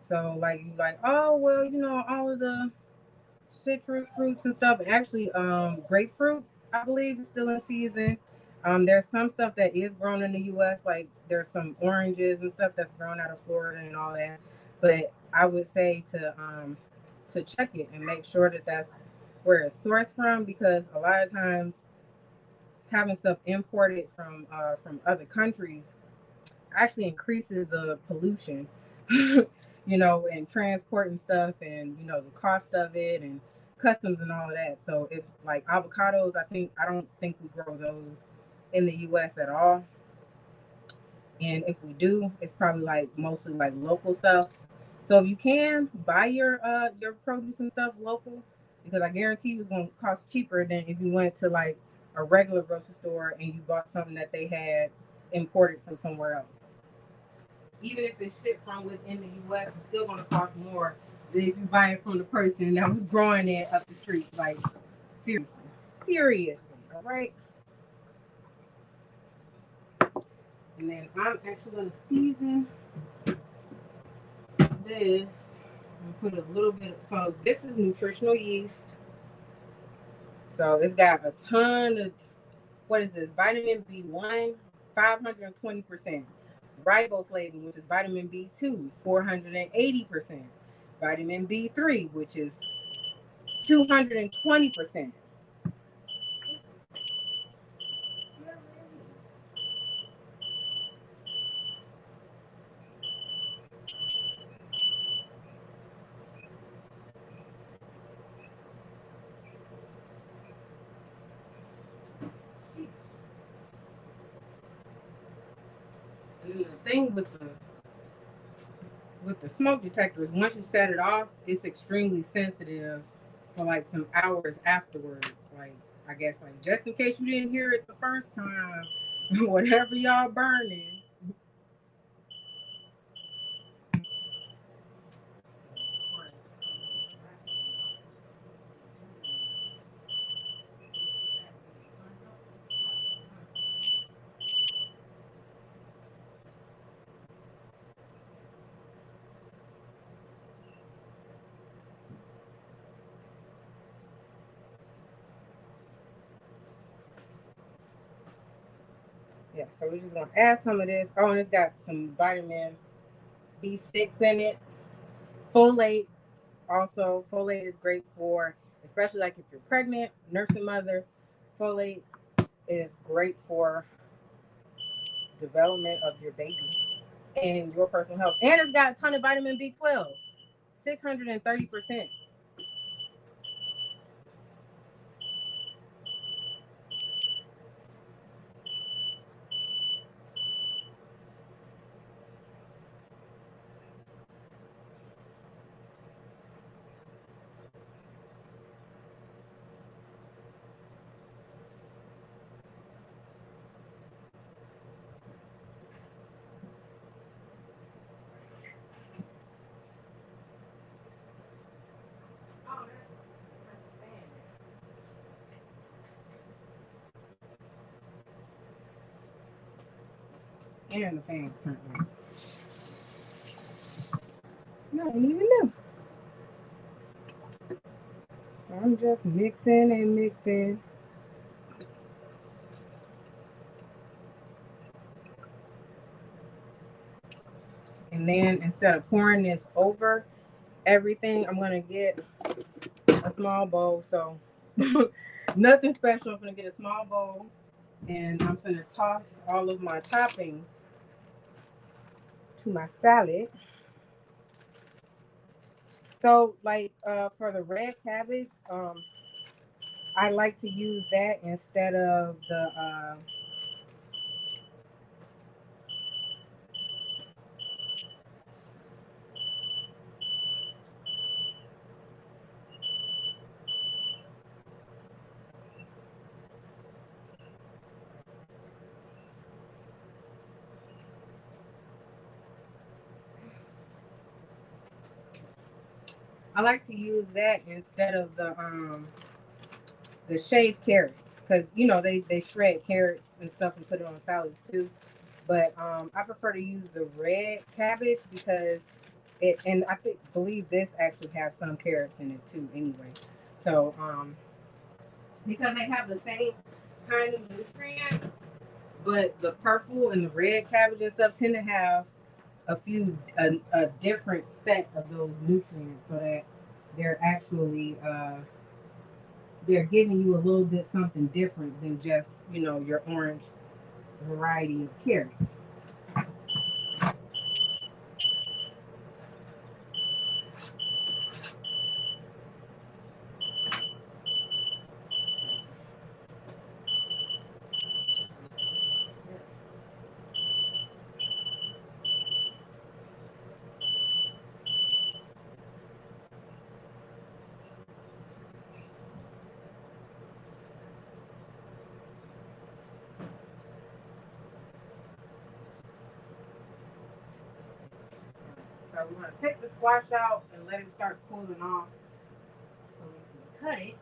So oh well, all of the citrus fruits and stuff. Actually, grapefruit, I believe, is still in season. There's some stuff that is grown in the U.S. Like there's some oranges and stuff that's grown out of Florida and all that. But I would say to check it and make sure that that's where it's sourced from, because a lot of times having stuff imported from other countries actually increases the pollution, and transporting stuff and the cost of it and customs and all of that. So if like avocados, I don't think we grow those in the US at all. And if we do, it's probably like mostly like local stuff. So if you can buy your produce and stuff local, because I guarantee you it's gonna cost cheaper than if you went to like a regular grocery store and you bought something that they had imported from somewhere else. Even if it's shipped from within the US, it's still gonna cost more than if you buy it from the person that was growing it up the street. Like seriously. Seriously. All right. And then I'm actually gonna season this and put a little bit. So this is nutritional yeast. So it's got a ton of, what is this? Vitamin B1, 520%. Riboflavin, which is vitamin B2, 480%. Vitamin B3, which is 220%. And the thing with the smoke detector is once you set it off, it's extremely sensitive for like some hours afterwards. Like I guess like just in case you didn't hear it the first time, whatever y'all burning. Yeah, so we're just gonna add some of this. Oh, and it's got some vitamin B6 in it. Folate also. Folate is great for, especially like if you're pregnant, nursing mother. Folate is great for development of your baby and your personal health. And it's got a ton of vitamin B12, 630%. And the fan's turned on. I didn't even know. So I'm just mixing and mixing. And then instead of pouring this over everything, I'm going to get a small bowl. So nothing special. I'm going to get a small bowl. And I'm going to toss all of my toppings to my salad. So like for the red cabbage, I like to use that instead of the the shaved carrots, because they shred carrots and stuff and put it on salads too. But I prefer to use the red cabbage because and I believe this actually has some carrots in it too anyway. So because they have the same kind of nutrients, but the purple and the red cabbage and stuff tend to have a different set of those nutrients, so that they're actually they're giving you a little bit something different than just your orange variety of carrot. So we're gonna take the squash out and let it start cooling off, so we can cut it.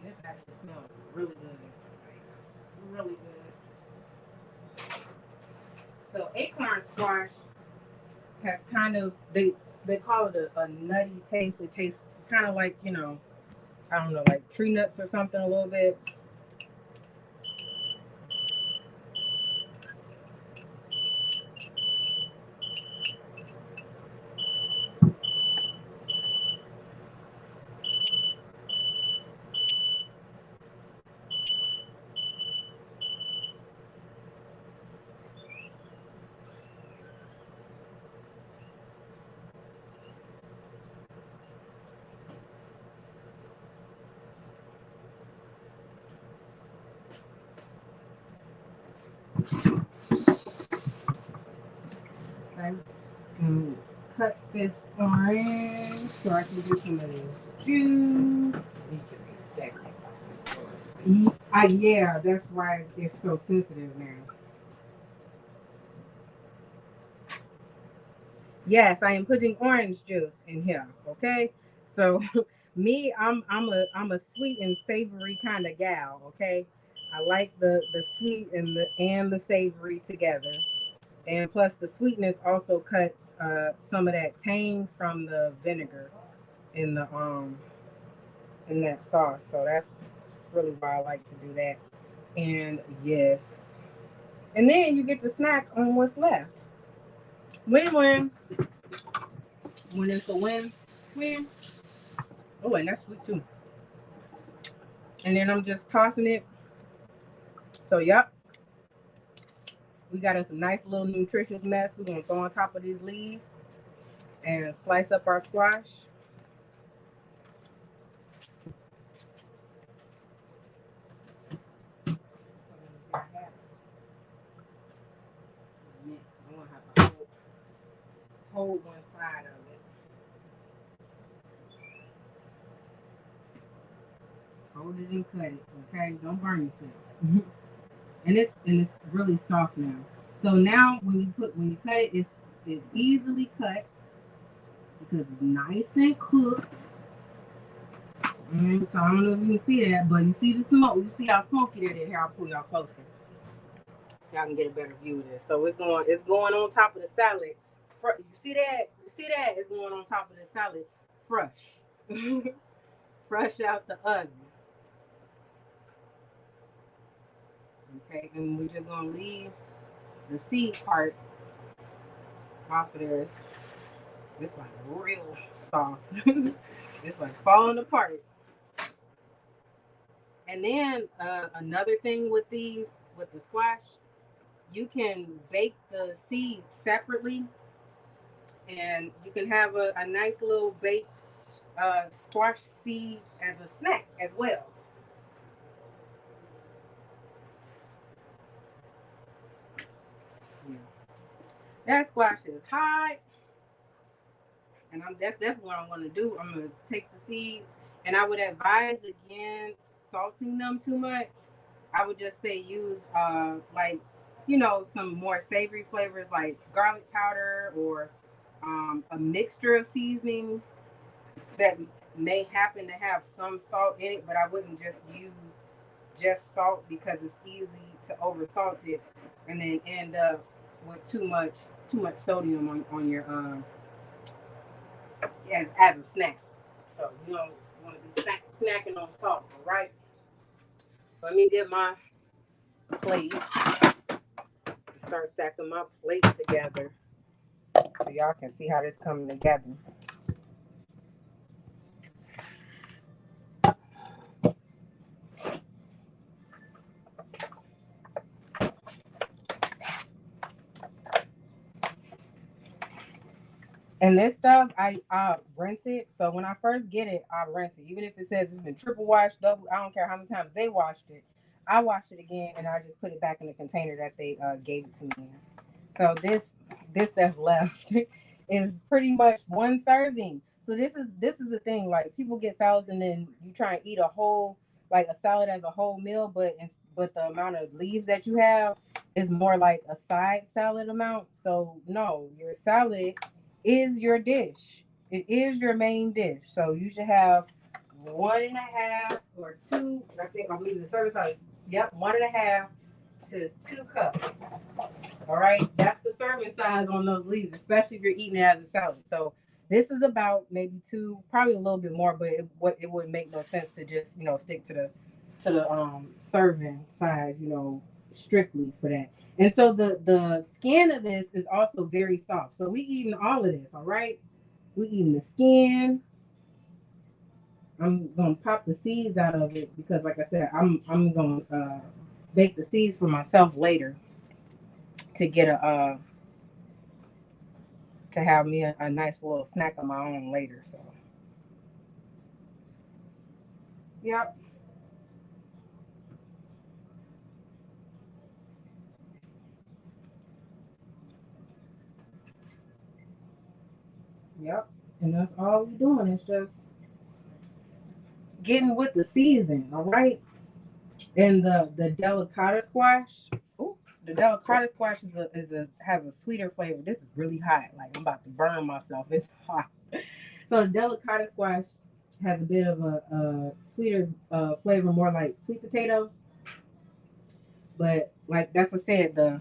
And this actually smells really good, like, really good. So acorn squash has kind of they call it a nutty taste. It tastes kind of like I don't know, like tree nuts or something a little bit. Okay. Cut this orange so I can get some of this juice. Yeah, that's why it's so sensitive now. Yes, I am putting orange juice in here. Okay, so me, I'm a sweet and savory kind of gal. Okay, I like the sweet and the savory together, and plus the sweetness also cuts some of that tang from the vinegar in the in that sauce. So that's really why I like to do that. And yes, and then you get to snack on what's left. Win win. When it's a win. Oh, and that's sweet too. And then I'm just tossing it. So yep, we got us a nice little nutritious mess. We're gonna throw on top of these leaves and slice up our squash. I'm gonna have to hold one side of it. Hold it and cut it, okay? Don't burn yourself. And it's really soft now. So now when you cut it, it's easily cut because it's nice and cooked. So I don't know if you can see that, but you see the smoke. You see how smoky that is. Here, I'll pull y'all closer so I can get a better view of this. So it's going on top of the salad. You see that? You see that? It's going on top of the salad, fresh, fresh out the oven. Okay, and we're just gonna leave the seed part off of there. It's like real soft. It's like falling apart. And then another thing with the squash, you can bake the seeds separately, and you can have a nice little baked squash seed as a snack as well. Yeah. That squash is hot, and that's definitely what I'm going to do. I'm going to take the seeds, and I would advise against salting them too much. I would just say use like some more savory flavors like garlic powder or a mixture of seasonings that may happen to have some salt in it, but I wouldn't just use just salt because it's easy to over salt it and then end up with too much sodium on your as a snack. So you don't want to be snacking on salt, right? Let me get my plate. Start stacking my plates together so y'all can see how this coming together. And this stuff, I rinse it. So when I first get it, I rinse it. Even if it says it's been triple washed, double, I don't care how many times they washed it. I wash it again and I just put it back in the container that they gave it to me in. So this that's left is pretty much one serving. So this is the thing. Like people get salads and then you try and eat a whole like a salad as a whole meal, but the amount of leaves that you have is more like a side salad amount. So no, your salad is your dish. It is your main dish. So you should have 1.5 or 2. I think I'm leaving the serving size. Yep, 1.5 to 2 cups. All right, that's the serving size on those leaves, especially if you're eating it as a salad. So this is about maybe 2, probably a little bit more, but it wouldn't make no sense to just stick to the serving size, strictly for that. And so the skin of this is also very soft. So we eating all of this, all right? We eating the skin. I'm gonna pop the seeds out of it because, like I said, I'm gonna bake the seeds for myself later to get to have me a nice little snack of my own later. So, yep. Yep. And that's all we're doing is just getting with the season, all right? And the Delicata Squash. Ooh, the Delicata Squash has a sweeter flavor. This is really hot. Like I'm about to burn myself. It's hot. So the Delicata Squash has a bit of a sweeter flavor, more like sweet potato. But like that's what I said, the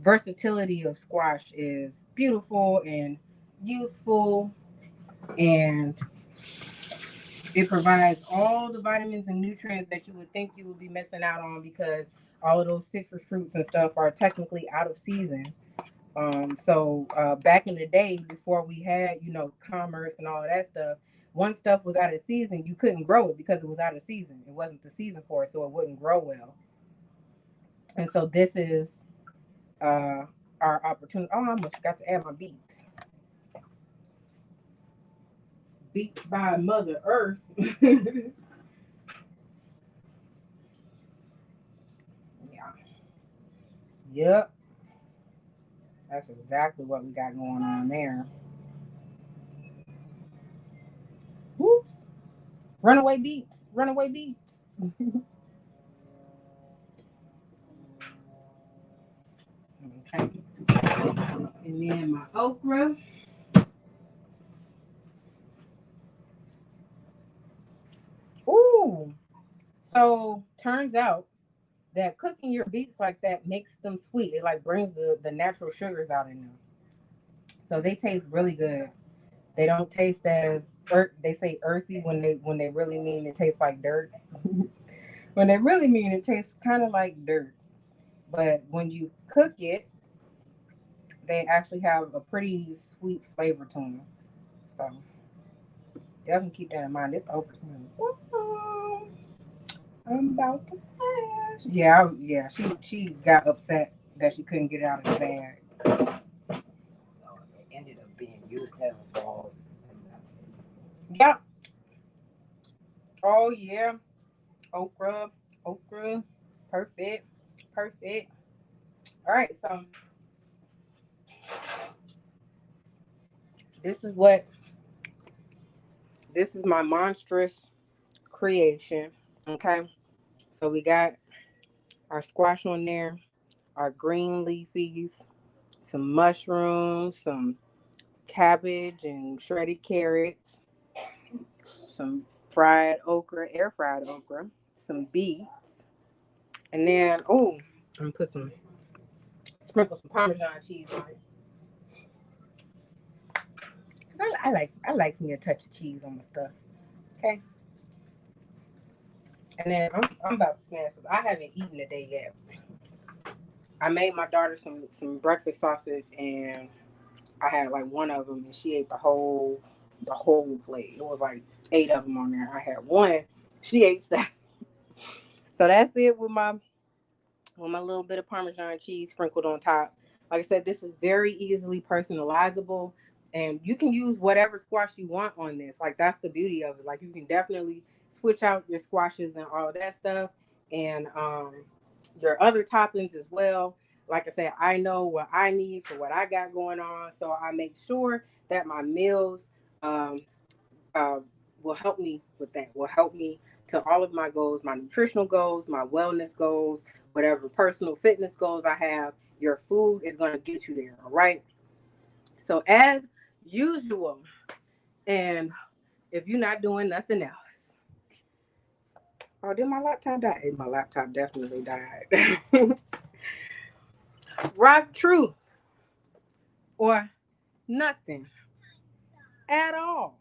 versatility of squash is beautiful and useful, and it provides all the vitamins and nutrients that you would think you would be missing out on because all of those citrus fruits and stuff are technically out of season. So back in the day, before we had, commerce and all of that stuff, once stuff was out of season, you couldn't grow it because it was out of season. It wasn't the season for it, so it wouldn't grow well. And so this is our opportunity. Oh, I almost got to add my beets. Beets by Mother Earth. Yeah. Yep. That's exactly what we got going on there. Whoops. Runaway beets. Runaway beets. Okay. And then my okra. Ooh. So turns out that cooking your beets like that makes them sweet. It like brings the natural sugars out in them. So they taste really good. They don't taste as they say earthy when they really mean it tastes like dirt. When they really mean it tastes kind of like dirt. But when you cook it, they actually have a pretty sweet flavor to them. So definitely keep that in mind. This okra smells. I'm about to flash. Yeah, yeah. She got upset that she couldn't get it out of the bag. It ended up being used as a ball. Yep. Oh yeah. Okra. Okra. Perfect. Perfect. All right. So this is what this is my monstrous creation. Okay. So we got our squash on there, our green leafies, some mushrooms, some cabbage and shredded carrots, some fried okra, air fried okra, some beets, and then I'm gonna put sprinkle some Parmesan cheese on it. I like me a touch of cheese on my stuff. Okay. And then I'm about to snack because I haven't eaten today yet. I made my daughter some breakfast sausage, and I had like one of them, and she ate the whole plate. It was like 8 of them on there. I had one. She ate that. So that's it with my little bit of Parmesan cheese sprinkled on top. Like I said, this is very easily personalizable, and you can use whatever squash you want on this. Like that's the beauty of it. Like you can definitely switch out your squashes and all of that stuff, and your other toppings as well. Like I said, I know what I need for what I got going on, so I make sure that my meals um, uh, will help me with that. Will help me to all of my goals, my nutritional goals, my wellness goals, whatever personal fitness goals I have. Your food is going to get you there. All right. So as usual, and if you're not doing nothing else, oh, did my laptop die? My laptop definitely died. Rock true or nothing at all.